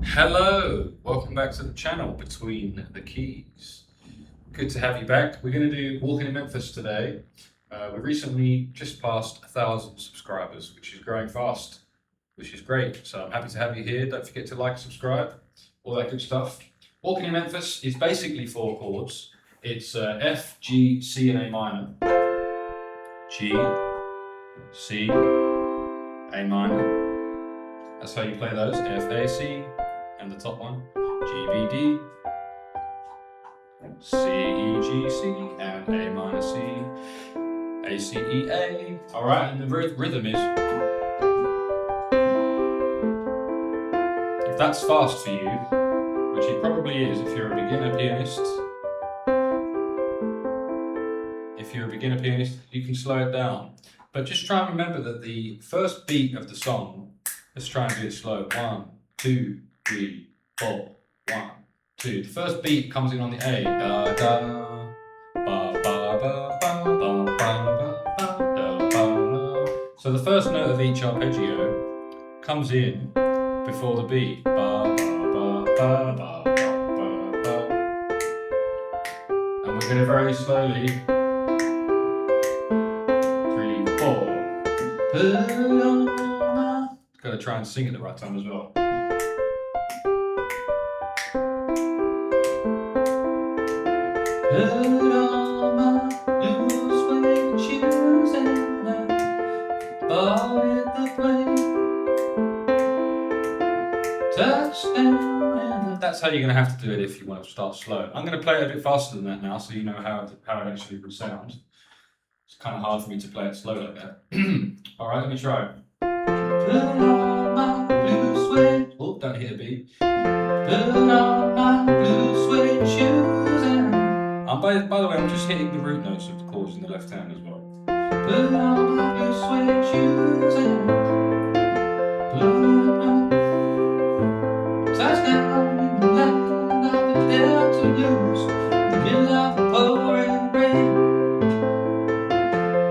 Hello, welcome back to the channel Between the Keys. Good to have you back. We're going to do Walking in Memphis today. We recently just passed 1,000 subscribers, which is growing fast, which is great. So I'm happy to have you here. Don't forget to like and subscribe, all that good stuff. Walking in Memphis is basically 4 chords. It's F, G, C, and A minor. G, C, A minor. That's how you play those. F, A, C. And the top one, G, B, D, C, E, G, C, and A minor C, A, C, E, A. Alright, and the rhythm is, if that's fast for you, which it probably is if you're a beginner pianist, you can slow it down. But just try and remember that the first beat of the song, let's try and do it slow. 1, 2, 3, 4, 1, 2. The first beat comes in on the A. Da da ba ba ba ba ba ba ba da ba. So the first note of each arpeggio comes in before the beat. Ba ba ba ba ba ba ba. And we're going to very slowly. 3, 4. Gotta try and sing at the right time as well. Put on my blue suede shoes and I boarded the plane. Touchdown and that's how you're going to have to do it if you want to start slow. I'm going to play it a bit faster than that now so you know how it actually would sound. It's kind of hard for me to play it slow like that. Alright, let me try. Put on my blue suede. Oh, don't hit a beat. Put on my blue suede shoes and by the way, I'm just hitting the root notes of the chords in the left hand as well. Put on my blue suede shoes and touchdown in the land of the Delta Blues, in the middle of the pouring rain.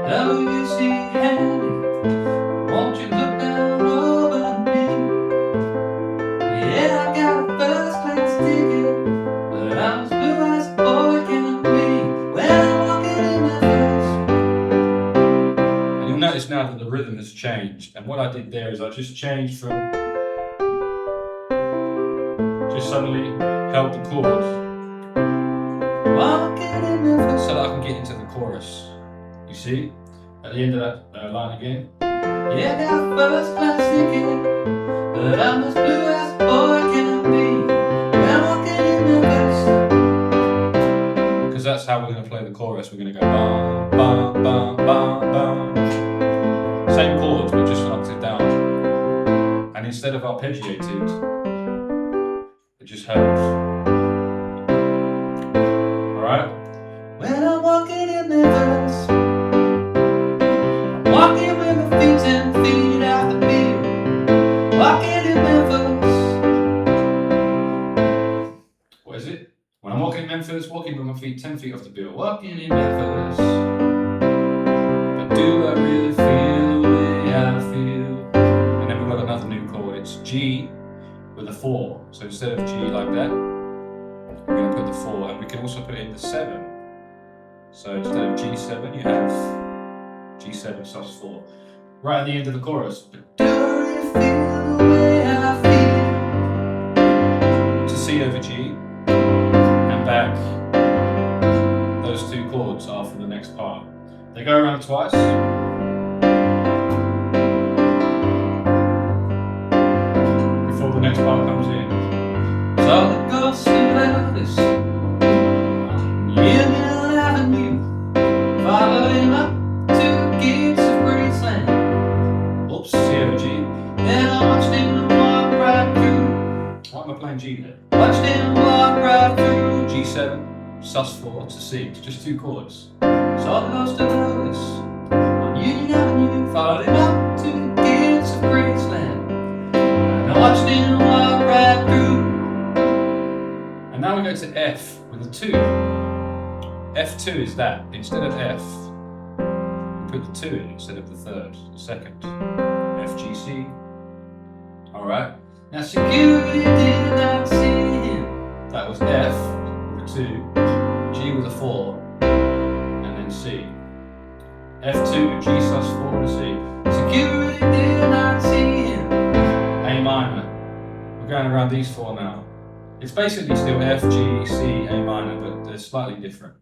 WC Handy, won't you look down over me? Yeah, I got a first class ticket, but I'm as blue as a boy can. Notice now that the rhythm has changed, and what I did there is I just changed from just suddenly held the chord so that I can get into the chorus. You see, at the end of that line again. Yeah, I got first class ticket, but I'm as blue as a boy can be when I'm walking in Memphis. Because that's how we're going to play the chorus. We're going to go bum bum bum bum bum. Same chords, but just knocked it down. And instead of arpeggiated, it just held. Alright? When I'm walking in Memphis, I'm walking with my feet 10 feet out the field. Walking in Memphis. What is it? When I'm walking in Memphis, walking with my feet 10 feet off the bill. Walking in Memphis. But do I really feel? I feel. And then we've got another new chord. It's G with a 4. So instead of G like that, we're going to put the 4, and we can also put it in the 7. So instead of G7, you have G7 sus 4. Right at the end of the chorus. But do you feel the way I feel? To C over G and back. Those 2 chords are for the next part. They go around twice. The next part comes in. So it goes to Memphis, Union Avenue, follow him up to the gates of Graceland. Oops, C over G. Then I watched him walk right through. Why am I playing G there? Watched him walk right through. G7, sus 4 to C. It's just 2 chords. So it goes to Memphis, on Union Avenue, follow him up to the gates of Graceland. I watched him walk right through. And now we go to F with a 2. F2 is that. Instead of F, we put the 2 in instead of the third, the second. F, G, C. Alright. Now security did was F with a 2, G with a 4, and then C. F2, G sus4 and C. Security did not see him. A minor. We're going around these 4 now. It's basically still F, G, C, A minor, but they're slightly different.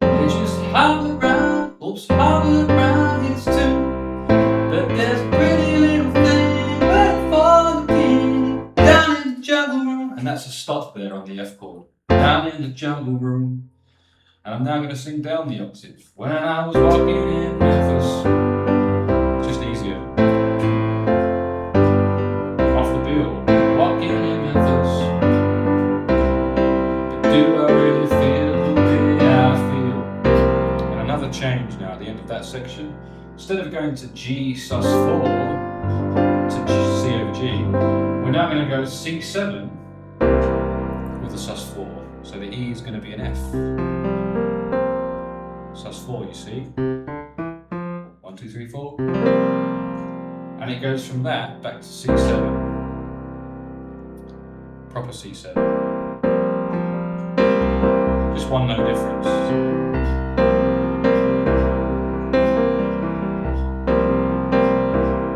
They just hover around his tune. But there's a pretty little thing waiting for the king down in the jungle room. And that's a stop there on the F chord. Down in the jungle room. And I'm now going to sing down the octave. When I was walking in Memphis, just easier. Off the bill, walking in Memphis. But do I really feel the way I feel? And another change now at the end of that section. Instead of going to G sus4 to C over G, we're now going to go C7 with the sus4. So the E is going to be an F. sus4, you see. 1, 2, 3, 4. And it goes from that back to C7. Proper C7. Just one note difference.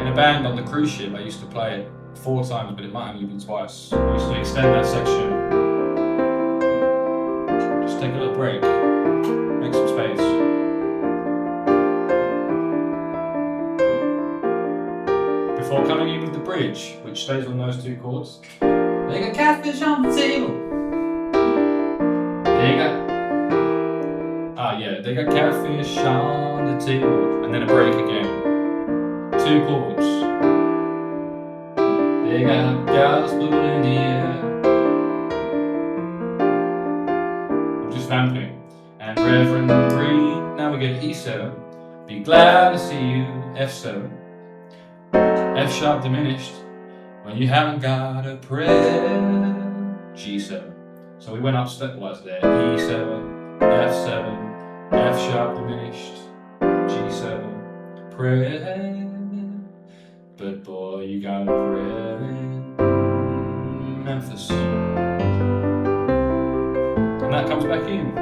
In a band on the cruise ship, I used to play it 4 times, but it might only be twice. I used to extend that section. Just take a little break. Make some space. Before coming in with the bridge, which stays on those 2 chords. They got catfish on the table. They got catfish on the table. And then a break again. 2 chords. They got gospel in the air. I'm just vamping. And Reverend Green, now we get E7. Be glad to see you, F7. F sharp diminished, when you haven't got a prayer, G7. So we went up stepwise there, E7, F7, F sharp diminished, G7, prayer. But boy, you got a prayer in Memphis. And that comes back in.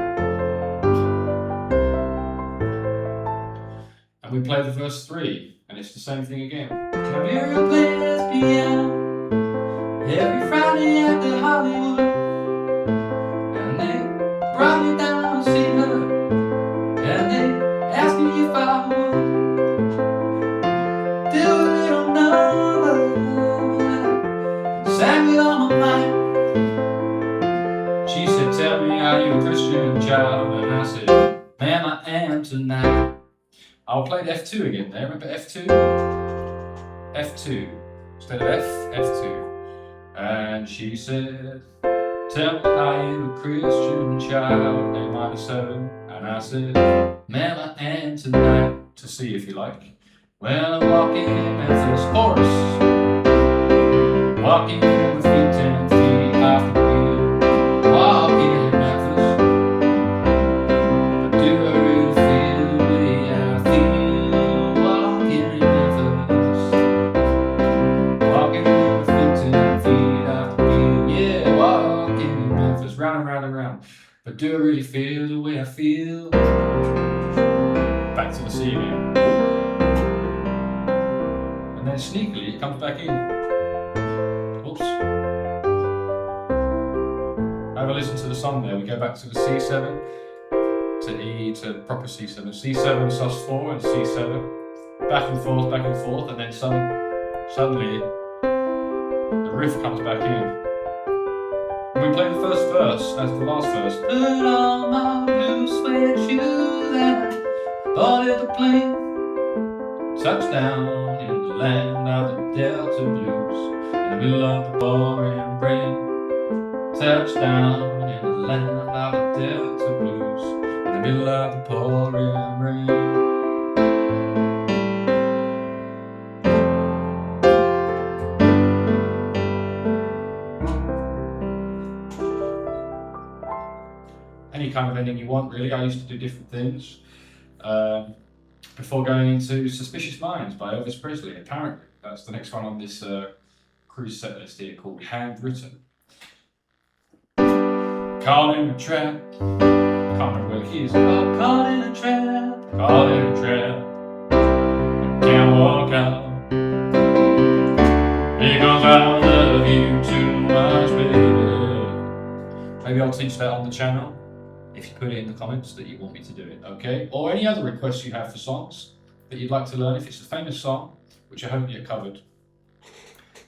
And we play the verse 3, and it's the same thing again. Come here and play piano every Friday at the Hollywood. And they brought me down to see her, and they asked me if I would do a little number, sang it on my mind. She said, tell me, are you a Christian child? And I said, man, I am tonight. I'll play the F2 again there, remember F2? F2, instead of F, F2. And she said, tell me, are you a Christian child? A minor 7. And I said, man, I am tonight. To C if you like. When I'm walking in Memphis, chorus. Walking in with feet 10 feet off the wheel. Walking in Memphis. But do I really feel the way I feel? Walking in Memphis. Walking in with feet 10 feet off the wheel. Yeah, walking in Memphis. Round and round and round. But do I really feel the way I feel? Back to the C again. And then sneakily it comes back in. Oops. Have a listen to the song there. We go back to the C7, to E, to proper C7. C7, sus4 and C7. Back and forth, and then suddenly the riff comes back in. And we play the first verse as the last verse. Put on my blue suede shoes and I boarded the plane. Touchdown in the land of the Delta Blues, in the middle of the pouring rain. Touchdown in the land of the Delta Blues, in the middle of the pouring rain. Any kind of ending you want, really. I used to do different things. Before going into Suspicious Minds by Elvis Presley, apparently. That's the next one on this cruise set list here, called Handwritten. Caught in a trap. Can't remember where the key is. Caught in a trap. Caught in a trap. I can't walk out. Because I love you too much, baby. Maybe I'll teach that on the channel if you put it in the comments that you want me to do it, okay? Or any other requests you have for songs that you'd like to learn. If it's a famous song, which I hope you get covered,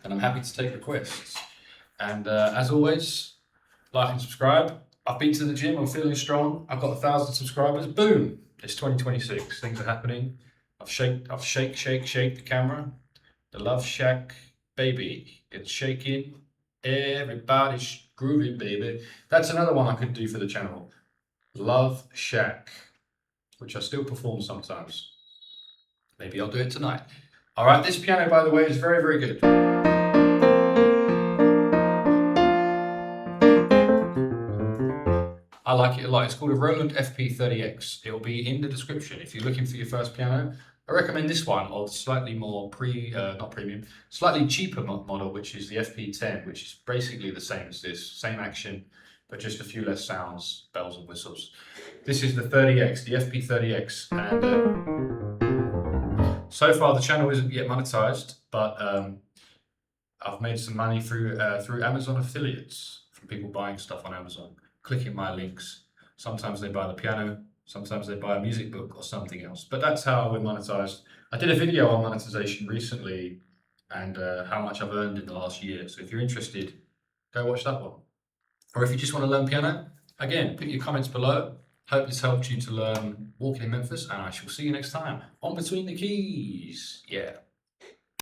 and I'm happy to take requests. And as always, like and subscribe. I've been to the gym, I'm feeling strong. I've got 1,000 subscribers, boom! It's 2026, things are happening. I've shake the camera. The Love Shack, baby, it's shaking. Everybody's grooving, baby. That's another one I could do for the channel. Love Shack, which I still perform sometimes. Maybe I'll do it tonight. All right, this piano, by the way, is very, very good. I like it a lot. It's called a Roland FP-30X. It will be in the description. If you're looking for your first piano, I recommend this one, or the slightly more not premium, slightly cheaper model, which is the FP10, which is basically the same as this, same action, but just a few less sounds, bells and whistles. This is the 30X, the FP-30X, and so far the channel isn't yet monetized, but I've made some money through Amazon affiliates, from people buying stuff on Amazon, clicking my links. Sometimes they buy the piano, sometimes they buy a music book or something else, but that's how we're monetized. I did a video on monetization recently and how much I've earned in the last year. So if you're interested, go watch that one. Or if you just want to learn piano, again, put your comments below. Hope this helped you to learn walking in Memphis, and I shall see you next time on Between the Keys. Yeah.